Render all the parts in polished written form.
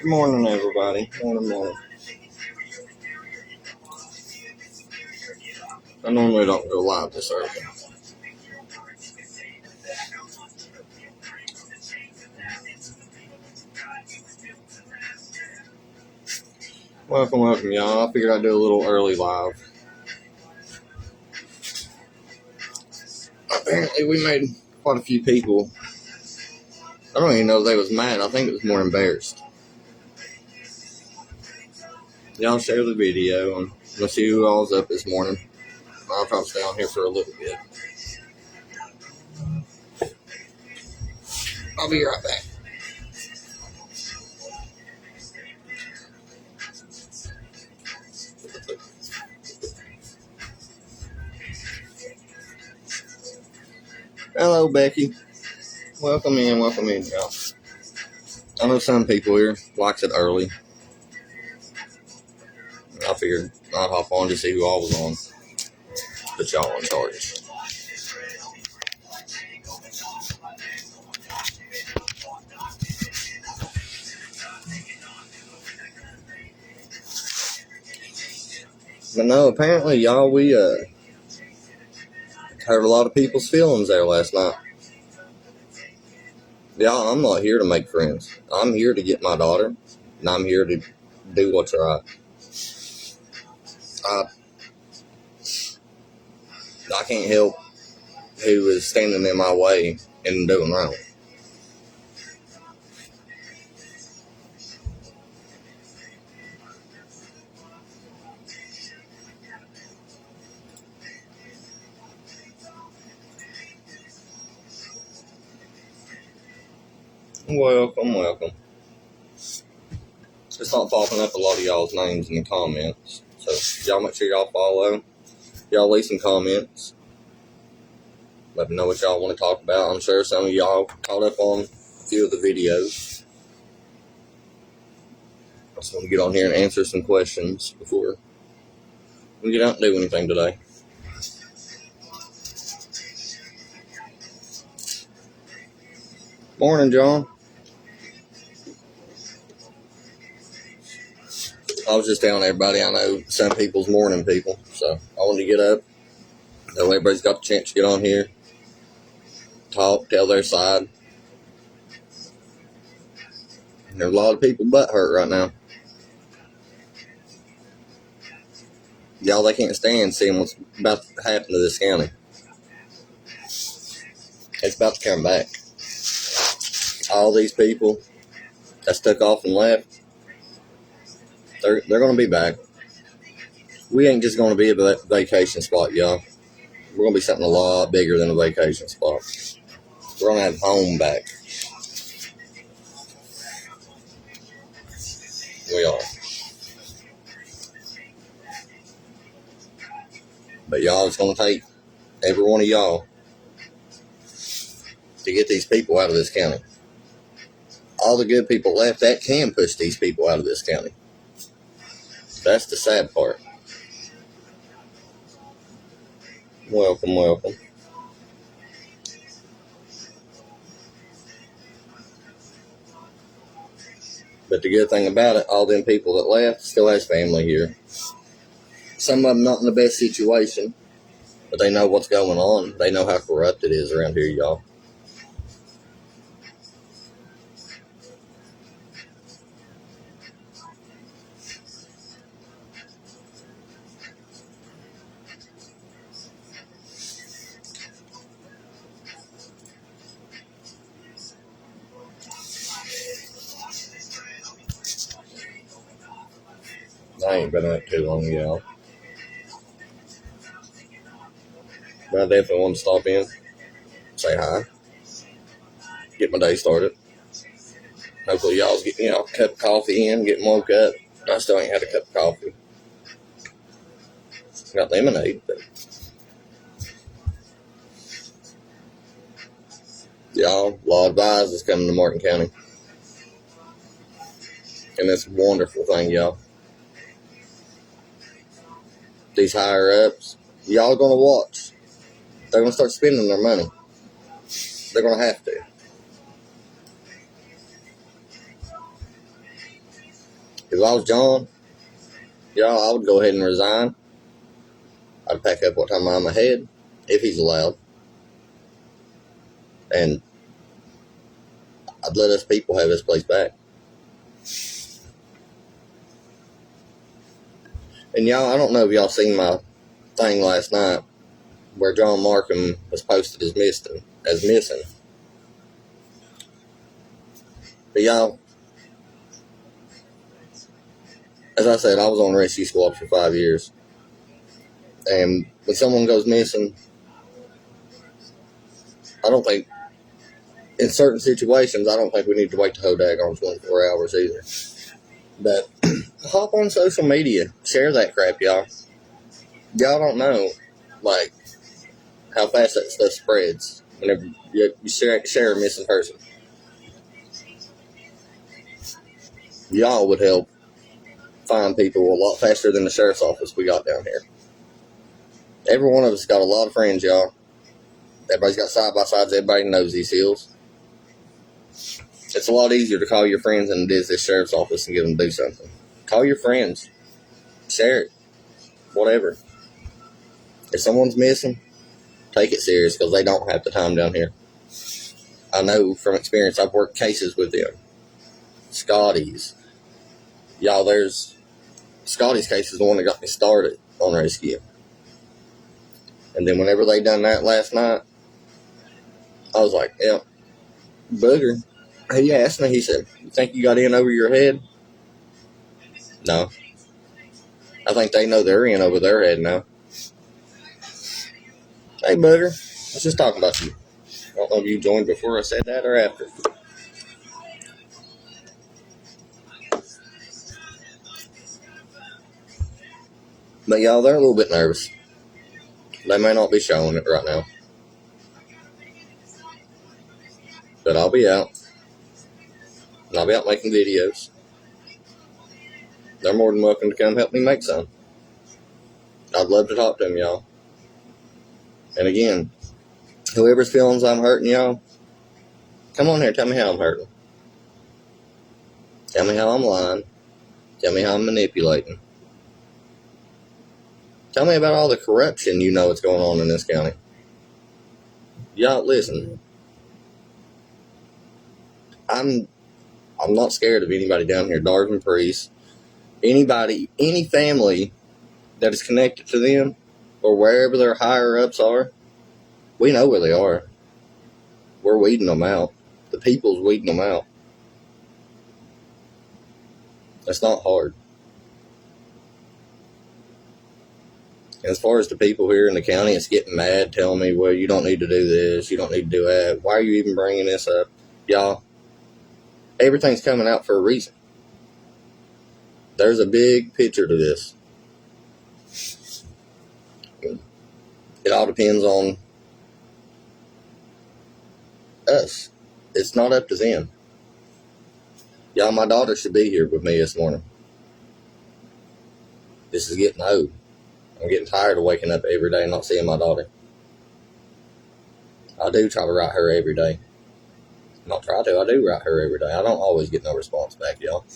Good morning, everybody. Morning. I normally don't go live this early. Welcome, y'all. I figured I'd do a little early live. Apparently, we made quite a few people. I don't even know if they was mad. I think it was more embarrassed. Y'all share the video, and let's see who all's up this morning. I'll probably stay on here for a little bit. I'll be right back. Hello, Becky. Welcome in, y'all. I know some people here likes it early. I figured I'd hop on to see who all was on. Put y'all in charge. But no, apparently, y'all, we hurt a lot of people's feelings there last night. Y'all, I'm not here to make friends. I'm here to get my daughter, and I'm here to do what's right. I can't help who is standing in my way and doing wrong. Welcome. It's not popping up a lot of y'all's names in the comments. So y'all make sure y'all follow. Y'all leave some comments. Let me know what y'all want to talk about. I'm sure some of y'all caught up on a few of the videos. I just want to get on here and answer some questions before we get out and do anything today. Morning, John. I was just telling everybody I know some people's morning people, so I wanted to get up. That way everybody's got the chance to get on here, talk, tell their side. And there's a lot of people butt hurt right now. Y'all, they can't stand seeing what's about to happen to this county. It's about to come back. All these people that took off and left, they're going to be back. We ain't just going to be a vacation spot, y'all. We're going to be something a lot bigger than a vacation spot. We're going to have home back. We are. But y'all, it's going to take every one of y'all to get these people out of this county. All the good people left, that can push these people out of this county. That's the sad part. Welcome. But the good thing about it, all them people that left still has family here. Some of them not in the best situation, but they know what's going on. They know how corrupt it is around here, y'all. I ain't been up too long, y'all. But I definitely want to stop in, say hi, get my day started. Hopefully y'all's getting a cup of coffee in, getting woke up. I still ain't had a cup of coffee. Got lemonade, but y'all, law advised is coming to Martin County. And it's a wonderful thing, y'all. These higher ups, y'all gonna watch. They're gonna start spending their money. They're gonna have to. If I was John, I would go ahead and resign. I'd pack up what time I'm ahead, if he's allowed. And I'd let us people have this place back. And y'all, I don't know if y'all seen my thing last night where John Markham was posted as missing. But y'all, as I said, I was on rescue squad for 5 years. And when someone goes missing, in certain situations, I don't think we need to wait the whole daggone 24 hours either. But hop on social media, share that crap, y'all. Y'all don't know, like, how fast that stuff spreads whenever you share a missing person. Y'all would help find people a lot faster than the sheriff's office we got down here. Every one of us got a lot of friends, y'all. Everybody's got side-by-sides. Everybody knows these hills. It's a lot easier to call your friends than it is this sheriff's office and get them to do something. Call your friends. Share it. Whatever. If someone's missing, take it serious because they don't have the time down here. I know from experience. I've worked cases with them. Scotty's. Y'all, Scotty's case is the one that got me started on rescue. And then whenever they done that last night, I was like, yeah, Booger. He asked me, he said, you think you got in over your head? No. I think they know they're in over their head now. Hey, Booger, I was just talking about you. I don't know if you joined before I said that or after. But y'all, they're a little bit nervous. They may not be showing it right now. But I'll be out. And I'll be out making videos. They're more than welcome to come help me make some. I'd love to talk to them, y'all. And again, whoever's feelings I'm hurting y'all, come on here, tell me how I'm hurting. Tell me how I'm lying. Tell me how I'm manipulating. Tell me about all the corruption you know that's going on in this county. Y'all, listen. I'm not scared of anybody down here. Darvin Priest, anybody, any family that is connected to them or wherever their higher ups are, we know where they are. We're weeding them out. The people's weeding them out. It's not hard. As far as the people here in the county, it's getting mad, telling me, well, you don't need to do this, you don't need to do that. Why are you even bringing this up? Y'all, everything's coming out for a reason. There's a big picture to this. It all depends on us. It's not up to them. Y'all, my daughter should be here with me this morning. This is getting old. I'm getting tired of waking up every day and not seeing my daughter. I do try to write her every day. Not try to, I do write her every day. I don't always get no response back, y'all.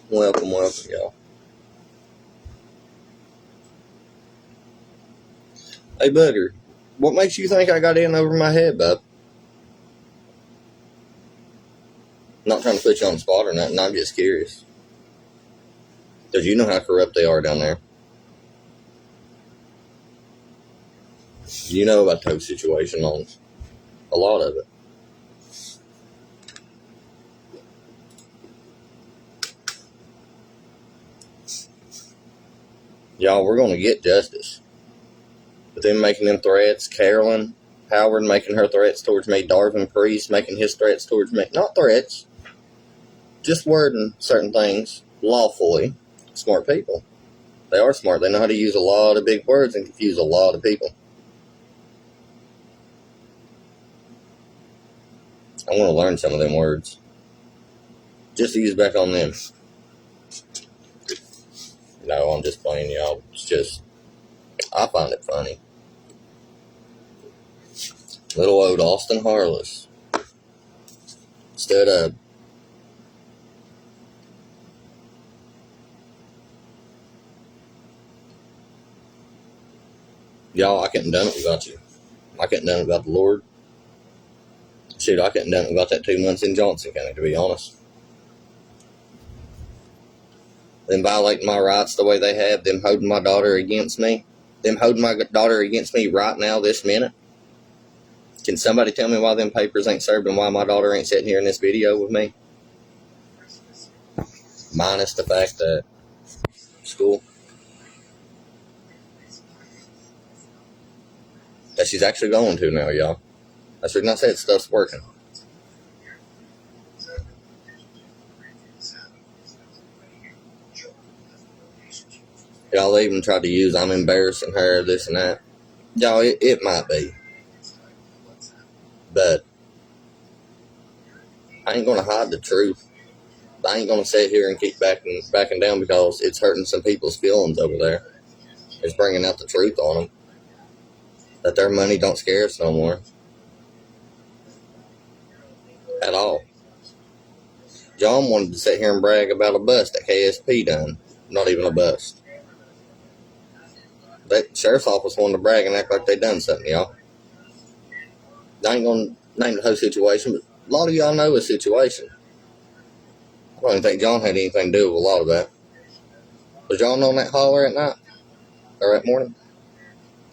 Welcome, y'all. Hey, Booger, what makes you think I got in over my head, bub? Not trying to put you on the spot or nothing, I'm just curious. Because you know how corrupt they are down there. You know about the situation on a lot of it. Y'all, we're going to get justice. But them making them threats, Carolyn Howard making her threats towards me, Darvin Priest making his threats towards me. Not threats, just wording certain things lawfully. Smart people. They are smart. They know how to use a lot of big words and confuse a lot of people. I want to learn some of them words. Just to use back on them. No, I'm just playing, y'all. It's just, I find it funny. Little old Austin Harless stood up. Y'all, I couldn't have done it without you. I couldn't have done it without the Lord. Shoot, I couldn't have done it without that 2 months in Johnson County, to be honest. Them violating my rights the way they have, them holding my daughter against me, right now, this minute. Can somebody tell me why them papers ain't served and why my daughter ain't sitting here in this video with me? Minus the fact that school, that she's actually going to now, y'all. That's the reason I said stuff's working. Y'all even tried to use, I'm embarrassing her, this and that. Y'all, it might be. But I ain't going to hide the truth. I ain't going to sit here and keep backing down because it's hurting some people's feelings over there. It's bringing out the truth on them. That their money don't scare us no more. At all. John wanted to sit here and brag about a bust that KSP done. Not even a bust. That sheriff's office wanted to brag and act like they done something, y'all. I ain't going to name the whole situation, but a lot of y'all know the situation. I don't even think John had anything to do with a lot of that. Was John on that holler at night? Or that morning?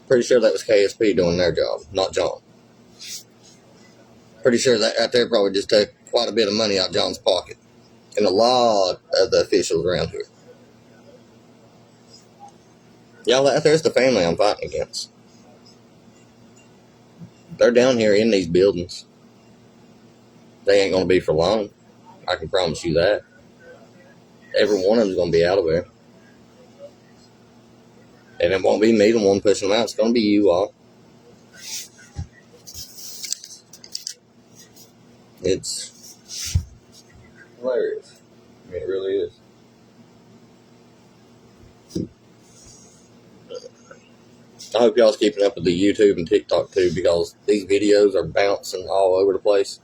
Pretty sure that was KSP doing their job, not John. Pretty sure that right there probably just took quite a bit of money out of John's pocket. And a lot of the officials around here. Y'all, out there's the family I'm fighting against. They're down here in these buildings. They ain't going to be for long. I can promise you that. Every one of them's going to be out of there. And it won't be me the one pushing them out. It's going to be you all. It's hilarious. I mean, it really is. I hope y'all's keeping up with the YouTube and TikTok too, because these videos are bouncing all over the place.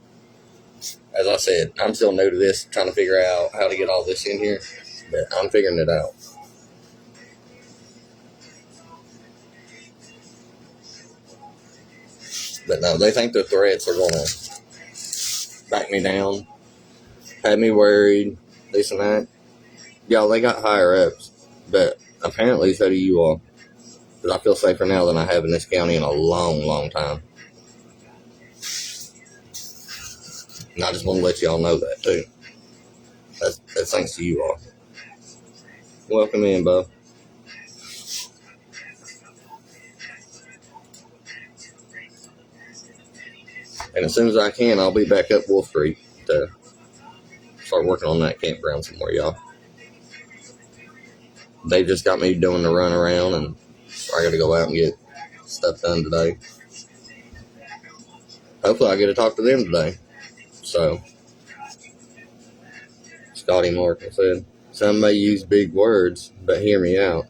As I said, I'm still new to this, trying to figure out how to get all this in here, but I'm figuring it out. But no, they think the threats are going to back me down, have me worried, this and that. Y'all, they got higher ups, but apparently so do you all. Because I feel safer now than I have in this county in a long, long time. And I just want to let y'all know that too. That's thanks to you all. Welcome in, Bo. And as soon as I can, I'll be back up Wolf Creek to start working on that campground somewhere, y'all. They just got me doing the run around, and I got to go out and get stuff done today. Hopefully I get to talk to them today. So, Scotty Martin said, some may use big words, but hear me out.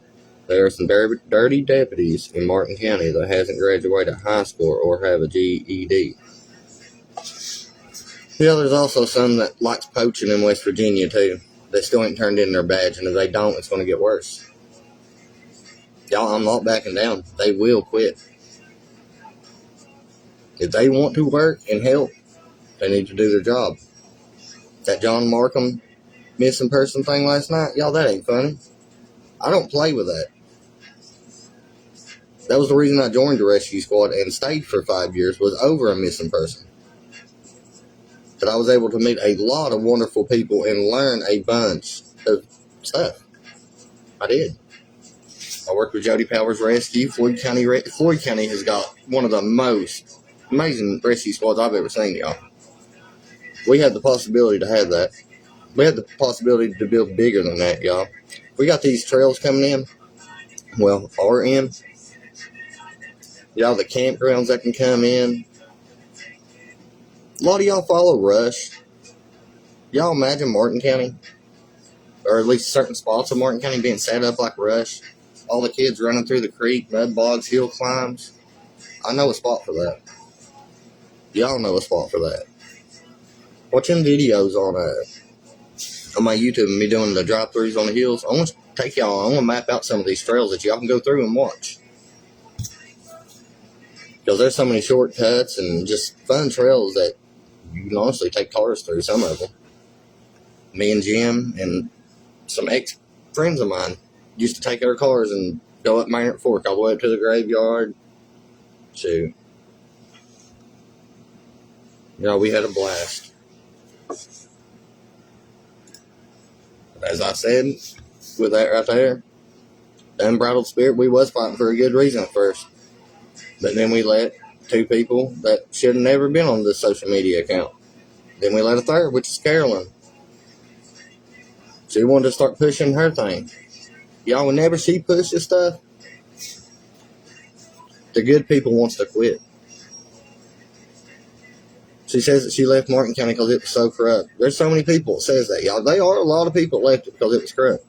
There are some dirty deputies in Martin County that hasn't graduated high school or have a GED. Yeah, there's also some that likes poaching in West Virginia too. They still ain't turned in their badge, and if they don't, it's going to get worse. Y'all, I'm not backing down. They will quit. If they want to work and help, they need to do their job. That John Markham missing person thing last night, y'all, that ain't funny. I don't play with that. That was the reason I joined the rescue squad and stayed for 5 years, was over a missing person. But I was able to meet a lot of wonderful people and learn a bunch of stuff. I did. I worked with Jody Powers Rescue. Floyd County has got one of the most amazing rescue squads I've ever seen, y'all. We had the possibility to have that. We had the possibility to build bigger than that, y'all. We got these trails coming in. Well, are in. Y'all, the campgrounds that can come in. A lot of y'all follow Rush. Y'all imagine Martin County, or at least certain spots of Martin County being set up like Rush. All the kids running through the creek, mud bogs, hill climbs. I know a spot for that. Y'all know a spot for that. Watching videos on my YouTube and me doing the drive-throughs on the hills. I want to take y'all. I want to map out some of these trails that y'all can go through and watch. Because there's so many shortcuts and just fun trails that you can honestly take cars through, some of them. Me and Jim and some ex-friends of mine used to take our cars and go up Maynard Fork all the way up to the graveyard. Shoot. We had a blast. As I said, with that right there, the unbridled spirit, we was fighting for a good reason at first. But then we let two people that should have never been on the social media account. Then we let a third, which is Carolyn. She wanted to start pushing her thing. Y'all, whenever she pushes stuff, the good people wants to quit. She says that she left Martin County because it was so corrupt. There's so many people that says that, y'all. They are a lot of people that left it because it was corrupt.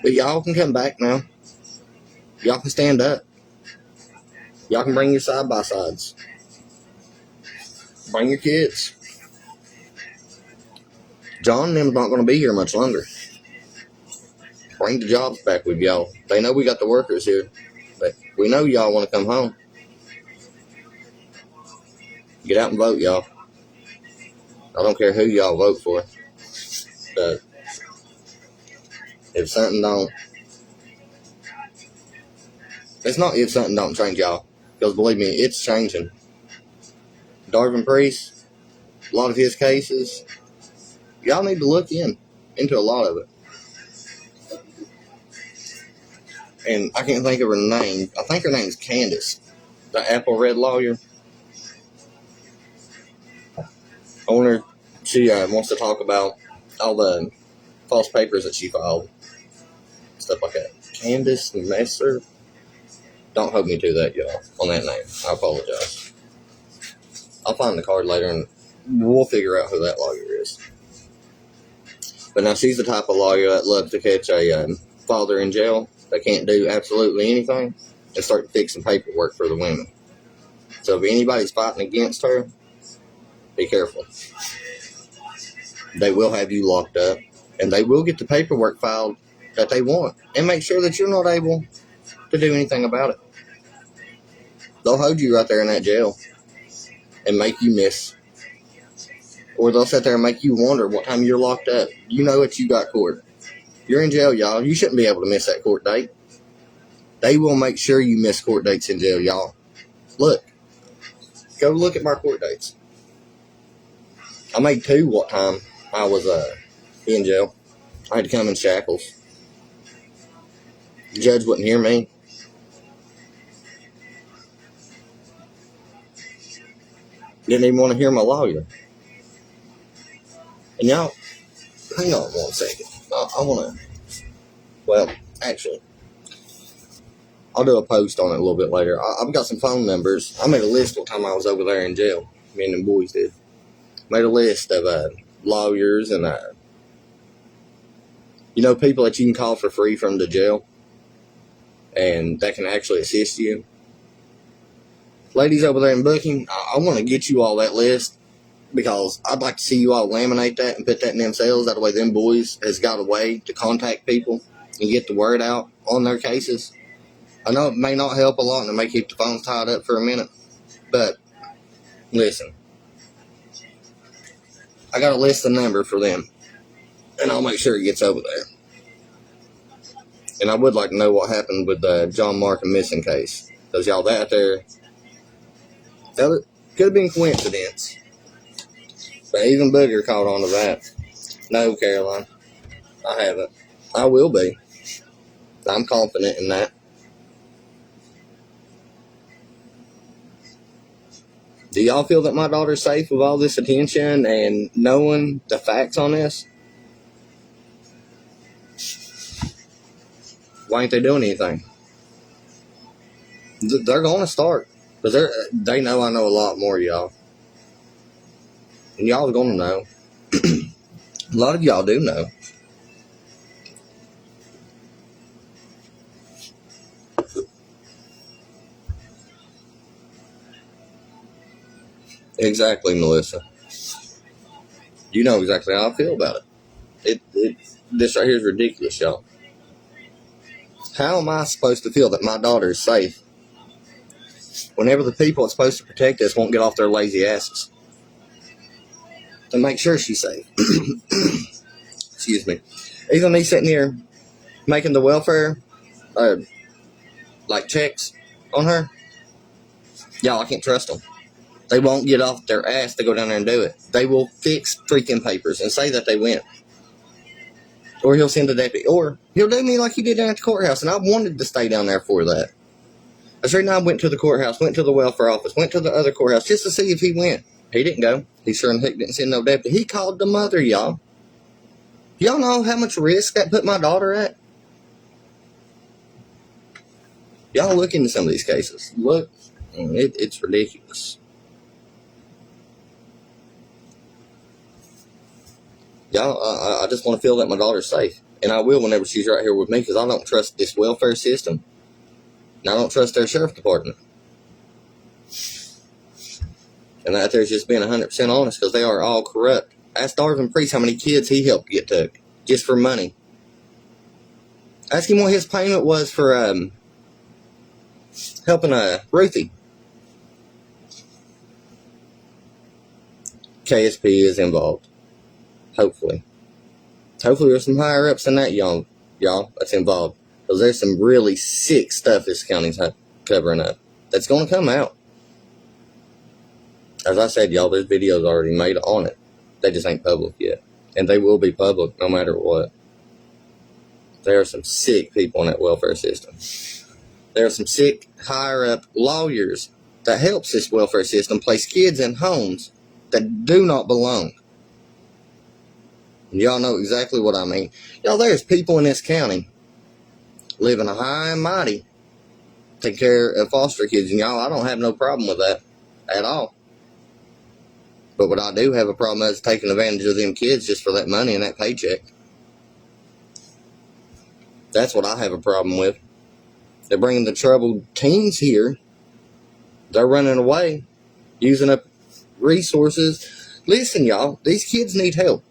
But y'all can come back now. Y'all can stand up. Y'all can bring your side-by-sides. Bring your kids. John and them's not going to be here much longer. Bring the jobs back with y'all. They know we got the workers here. But we know y'all want to come home. Get out and vote, y'all. I don't care who y'all vote for. But if something don't... It's not if something don't change, y'all. Because believe me, it's changing. Darvin Priest, a lot of his cases, y'all need to look into a lot of it. And I can't think of her name. I think her name's Candace, the Apple Red lawyer. Owner, she wants to talk about all the false papers that she filed, stuff like that. Candace Messer. Don't hold me to that, y'all, on that name. I apologize. I'll find the card later and we'll figure out who that lawyer is. But now she's the type of lawyer that loves to catch a father in jail that can't do absolutely anything and start fixing paperwork for the women. So if anybody's fighting against her, be careful. They will have you locked up, and they will get the paperwork filed that they want, and make sure that you're not able to do anything about it. They'll hold you right there in that jail and make you miss. Or they'll sit there and make you wonder what time you're locked up. You know that you got court. You're in jail, y'all. You shouldn't be able to miss that court date. They will make sure you miss court dates in jail, y'all. Look. Go look at my court dates. I made 2 what time I was in jail. I had to come in shackles. The judge wouldn't hear me. Didn't even want to hear my lawyer. And y'all, hang on one second. I want to, well, actually, I'll do a post on it a little bit later. I've got some phone numbers. I made a list what time I was over there in jail. Me and them boys did. Made a list of lawyers and, people that you can call for free from the jail. And that can actually assist you. Ladies over there in booking, I want to get you all that list because I'd like to see you all laminate that and put that in them cells. That way them boys has got a way to contact people and get the word out on their cases. I know it may not help a lot and it may keep the phones tied up for a minute, but listen, I got a list of number for them and I'll make sure it gets over there. And I would like to know what happened with the John Markham missing case, because y'all, that there, it could have been coincidence. But even Booger caught on to that. No, Caroline, I haven't. I will be. I'm confident in that. Do y'all feel that my daughter's safe with all this attention and knowing the facts on this? Why ain't they doing anything? They're going to start. Because they know I know a lot more, y'all. And y'all are going to know. A lot of y'all do know. Exactly, Melissa. You know exactly how I feel about it. This right here is ridiculous, y'all. How am I supposed to feel that my daughter is safe whenever the people that's supposed to protect us won't get off their lazy asses to make sure she's safe? Excuse me. Even me sitting here making the welfare, like checks on her, y'all, I can't trust them. They won't get off their ass to go down there and do it. They will fix freaking papers and say that they went. Or he'll send a deputy. Or he'll do me like he did down at the courthouse, and I wanted to stay down there for that. That's right now I went to the courthouse, went to the welfare office, went to the other courthouse just to see if he went. He didn't go. He sure and heck didn't send no deputy. He called the mother, y'all. Y'all know how much risk that put my daughter at? Y'all look into some of these cases. Look, it's ridiculous. Y'all, I just want to feel that my daughter's safe. And I will whenever she's right here with me, because I don't trust this welfare system. And I don't trust their sheriff department. And that there's just being 100% honest, because they are all corrupt. Ask Darvin Priest how many kids he helped get took, just for money. Ask him what his payment was for helping Ruthie. KSP is involved. Hopefully there's some higher ups than that, y'all that's involved. Because there's some really sick stuff this county's covering up that's going to come out. As I said, y'all, there's videos already made on it. They just ain't public yet. And they will be public no matter what. There are some sick people in that welfare system. There are some sick higher up lawyers that helps this welfare system place kids in homes that do not belong. And y'all know exactly what I mean. Y'all, there's people in this county living high and mighty, taking care of foster kids. And y'all, I don't have no problem with that at all. But what I do have a problem is taking advantage of them kids just for that money and that paycheck. That's what I have a problem with. They're bringing the troubled teens here. They're running away, using up resources. Listen, y'all, these kids need help.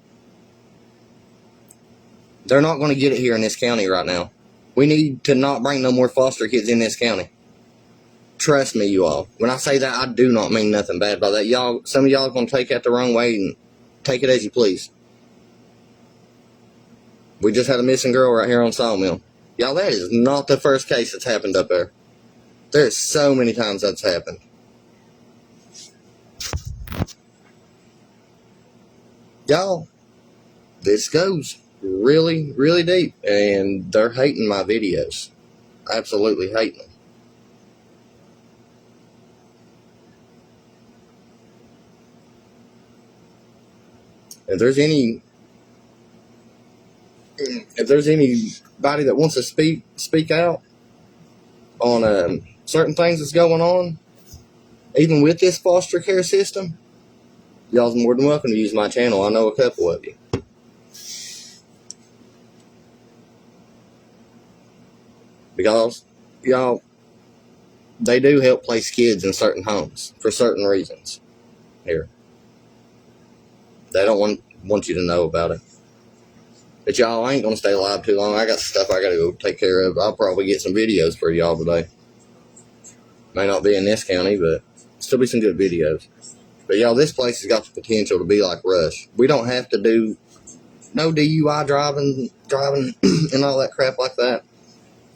They're not going to get it here in this county right now. We need to not bring no more foster kids in this county. Trust me, you all. When I say that, I do not mean nothing bad by that. Y'all, some of y'all are going to take that the wrong way and take it as you please. We just had a missing girl right here on Sawmill. Y'all, that is not the first case that's happened up there. There's so many times that's happened. Y'all, this goes really, really deep. And they're hating my videos. Absolutely hating them. If there's anybody that wants to speak out on certain things that's going on, even with this foster care system, y'all's more than welcome to use my channel. I know a couple of you. Because, y'all, they do help place kids in certain homes for certain reasons here. They don't want you to know about it. But y'all, I ain't going to stay alive too long. I got stuff I got to go take care of. I'll probably get some videos for y'all today. May not be in this county, but still be some good videos. But y'all, this place has got the potential to be like Rush. We don't have to do no DUI driving and all that crap like that.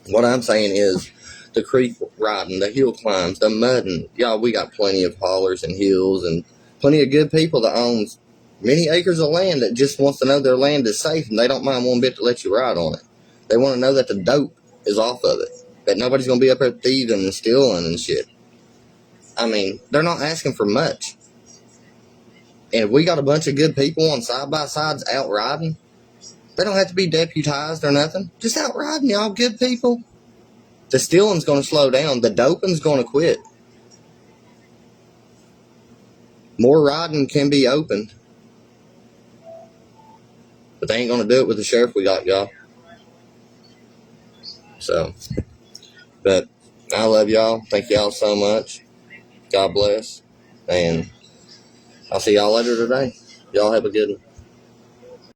What I'm saying is the creek riding, the hill climbs, the mudding. Y'all, we got plenty of hollers and hills and plenty of good people that owns many acres of land that just wants to know their land is safe, and they don't mind one bit to let you ride on it. They want to know that the dope is off of it, that nobody's going to be up there thieving and stealing and shit. I mean, they're not asking for much. And if we got a bunch of good people on side-by-sides out riding, they don't have to be deputized or nothing. Just out riding, y'all, good people. The stealing's going to slow down. The doping's going to quit. More riding can be opened. But they ain't going to do it with the sheriff we got, y'all. So, I love y'all. Thank y'all so much. God bless. And I'll see y'all later today. Y'all have a good one.